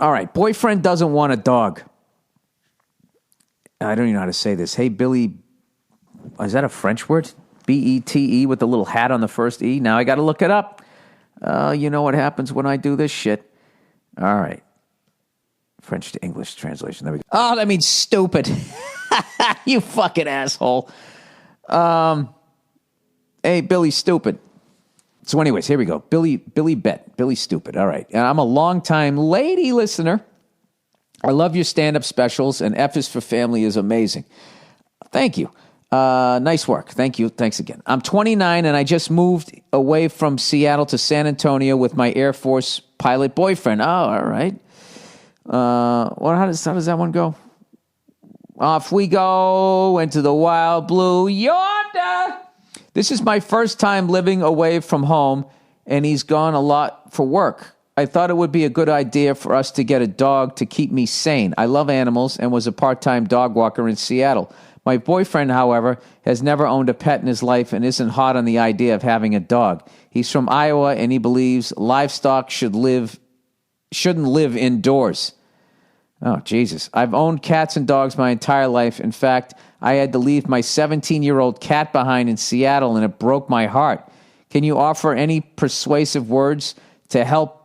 All right, boyfriend doesn't want a dog. I don't even know how to say this. Hey, Billy, is that a French word? B-E-T-E with the little hat on the first E? Now I got to look it up. You know what happens when I do this shit. All right. French to English translation. There we go. Oh, that means stupid. You fucking asshole. Hey, Billy stupid. So anyways, here we go. Billy stupid. All right. And I'm a longtime lady listener. I love your stand-up specials, and F is for Family is amazing. Thank you. Nice work. Thank you. Thanks again. I'm 29, and I just moved away from Seattle to San Antonio with my Air Force pilot boyfriend. Oh, all right. How does that one go? Off we go into the wild blue yonder. This is my first time living away from home, and he's gone a lot for work. I thought it would be a good idea for us to get a dog to keep me sane. I love animals and was a part-time dog walker in Seattle. My boyfriend, however, has never owned a pet in his life and isn't hot on the idea of having a dog. He's from Iowa, and he believes livestock shouldn't live indoors. Oh, Jesus. I've owned cats and dogs my entire life. In fact, I had to leave my 17-year-old cat behind in Seattle, and it broke my heart. Can you offer any persuasive words to help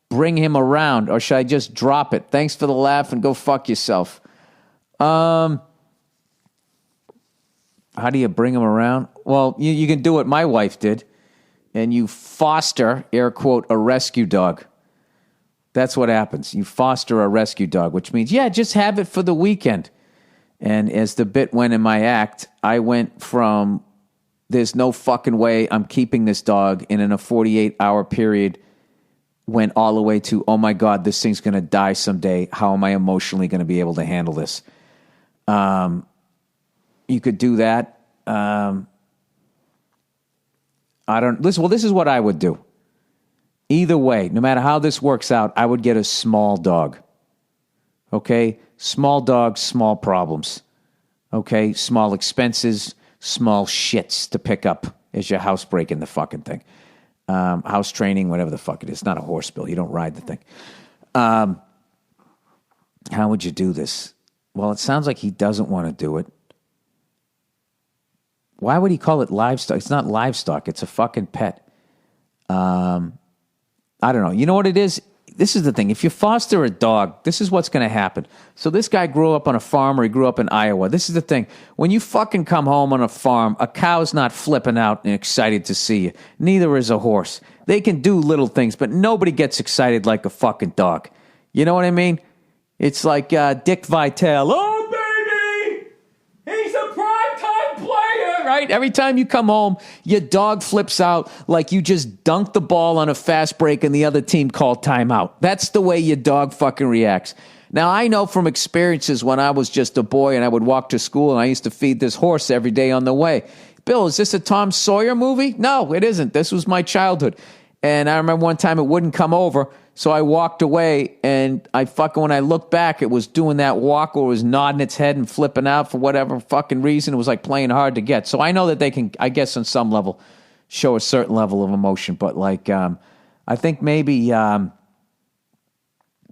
bring him around, or should I just drop it? Thanks for the laugh and go fuck yourself. How do you bring him around? Well, you can do what my wife did, and you foster, air quote, a rescue dog. That's what happens. You foster a rescue dog, which means, just have it for the weekend. And as the bit went in my act, I went from, there's no fucking way I'm keeping this dog, and in a 48-hour period, went all the way to, oh my God, this thing's going to die someday. How am I emotionally going to be able to handle this? You could do that. This is what I would do. Either way, no matter how this works out, I would get a small dog. Okay? Small dogs, small problems. Okay? Small expenses, small shits to pick up as you're housebreaking the fucking thing. House training, whatever the fuck it is. Not a horse, Bill. You don't ride the thing. How would you do this? Well, it sounds like he doesn't want to do it. Why would he call it livestock? It's not livestock. It's a fucking pet. I don't know. You know what it is? This is the thing. If you foster a dog, this is what's going to happen. So this guy grew up on a farm, or he grew up in Iowa. This is the thing. When you fucking come home on a farm, a cow's not flipping out and excited to see you. Neither is a horse. They can do little things, but nobody gets excited like a fucking dog. You know what I mean? It's like Dick Vitale. Oh, baby! He's a primetime player! Right? Every time you come home, your dog flips out like you just dunked the ball on a fast break and the other team called timeout. That's the way your dog fucking reacts. Now, I know from experiences when I was just a boy and I would walk to school and I used to feed this horse every day on the way. Bill, is this a Tom Sawyer movie? No, it isn't. This was my childhood. And I remember one time it wouldn't come over, so I walked away, and when I looked back, it was doing that walk or it was nodding its head and flipping out for whatever fucking reason. It was like playing hard to get. So I know that they can, I guess on some level, show a certain level of emotion. But I think maybe, I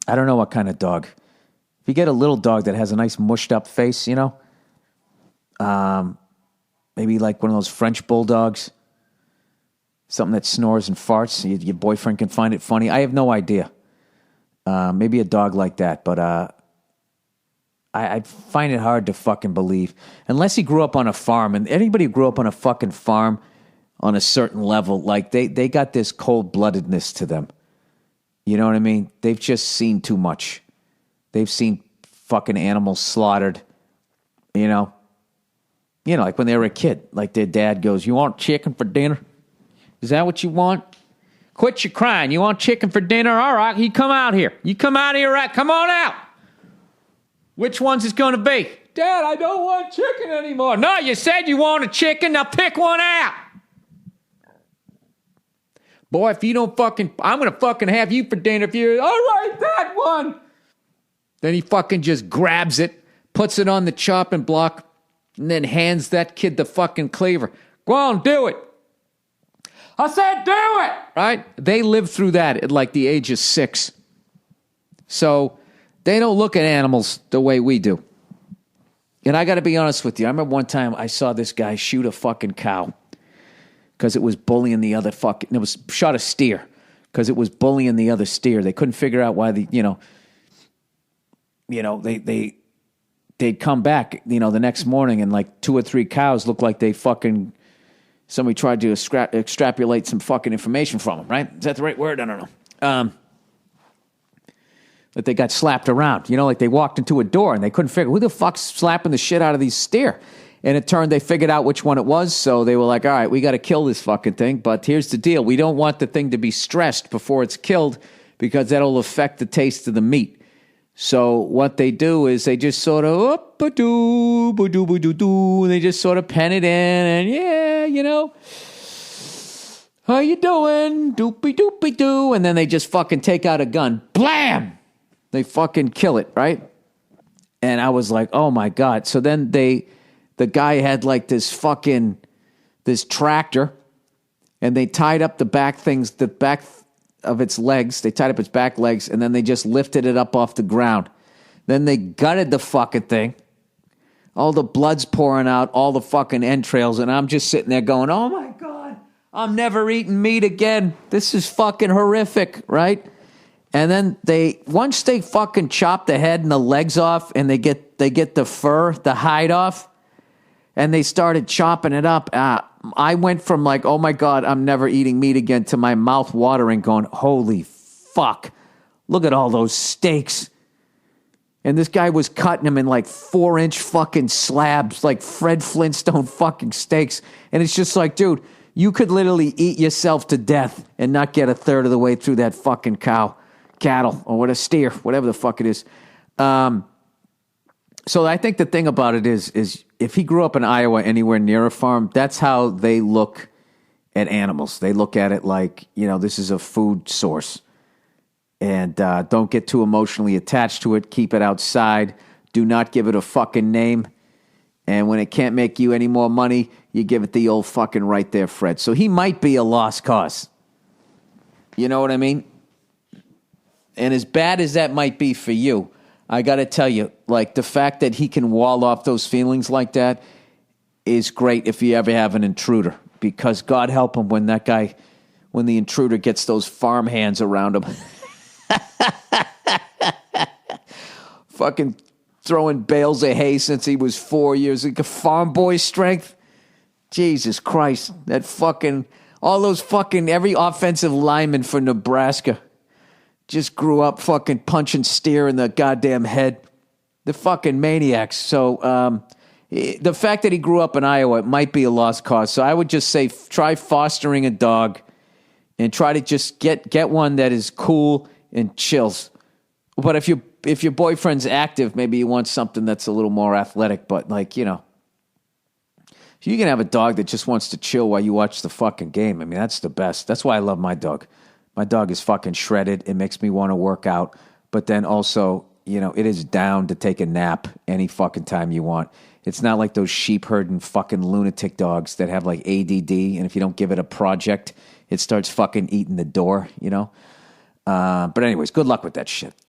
don't know what kind of dog. If you get a little dog that has a nice mushed up face, maybe like one of those French bulldogs. Something that snores and farts. Your boyfriend can find it funny. I have no idea. Maybe a dog like that. But I find it hard to fucking believe. Unless he grew up on a farm. And anybody who grew up on a fucking farm on a certain level, like they got this cold-bloodedness to them. You know what I mean? They've just seen too much. They've seen fucking animals slaughtered. Like when they were a kid. Like their dad goes, "You want chicken for dinner? Is that what you want? Quit your crying. You want chicken for dinner? All right, you come out here. You come out here, right? Come on out. Which one's it going to be? Dad, I don't want chicken anymore. No, you said you want a chicken. Now pick one out. Boy, if you don't I'm going to fucking have you for dinner if you, all right, that one. Then he fucking just grabs it, puts it on the chopping block, and then hands that kid the fucking cleaver. Go on, do it. I said do it! Right? They lived through that at like the age of 6. So they don't look at animals the way we do. And I got to be honest with you. I remember one time I saw this guy shoot a fucking cow because it was bullying the other fucking... It was shot a steer because it was bullying the other steer. They couldn't figure out why they'd come back, the next morning and like 2 or 3 cows looked like they fucking... Somebody tried to extrapolate some fucking information from them, right? Is that the right word? I don't know. That they got slapped around. Like they walked into a door and they couldn't figure, who the fuck's slapping the shit out of these steer? And it turned, they figured out which one it was, so they were like, all right, we got to kill this fucking thing, but here's the deal. We don't want the thing to be stressed before it's killed because that'll affect the taste of the meat. So what they do is they just sort of, and they just sort of pen it in, and how you doing? Doopy-doopy-doo. And then they just fucking take out a gun. Blam! They fucking kill it, right? And I was like, oh my God. So then the guy had like this tractor, and they tied up the back of its legs. They tied up its back legs, and then they just lifted it up off the ground. Then they gutted the fucking thing. All the blood's pouring out, all the fucking entrails, and I'm just sitting there going, oh my God, I'm never eating meat again. This is fucking horrific, right? And then once they fucking chop the head and the legs off, and they get the fur, the hide off, and they started chopping it up, I went from like, oh my God, I'm never eating meat again, to my mouth watering, going, holy fuck, look at all those steaks. And this guy was cutting them in like 4-inch fucking slabs, like Fred Flintstone fucking steaks. And it's just like, dude, you could literally eat yourself to death and not get a third of the way through that fucking cattle, or what, a steer, whatever the fuck it is. So I think the thing about it is if he grew up in Iowa anywhere near a farm, that's how they look at animals. They look at it like, this is a food source. And don't get too emotionally attached to it. Keep it outside. Do not give it a fucking name. And when it can't make you any more money, you give it the old fucking right there, Fred. So he might be a lost cause. You know what I mean? And as bad as that might be for you, I got to tell you, like, the fact that he can wall off those feelings like that is great if you ever have an intruder. Because God help him when the intruder gets those farm hands around him. Fucking throwing bales of hay since he was 4 years. Like a farm boy strength. Jesus Christ. Every offensive lineman for Nebraska just grew up fucking punching steer in the goddamn head. The fucking maniacs. So the fact that he grew up in Iowa, it might be a lost cause. So I would just say try fostering a dog and try to just get one that is cool and chills. But if your boyfriend's active, maybe you want something that's a little more athletic. But if you can have a dog that just wants to chill while you watch the fucking game, I mean, that's the best. That's why I love my dog. My dog is fucking shredded. It makes me want to work out. But then also, it is down to take a nap any fucking time you want. It's not like those sheep herding fucking lunatic dogs that have like ADD, and if you don't give it a project, it starts fucking eating the door, But anyways, good luck with that shit.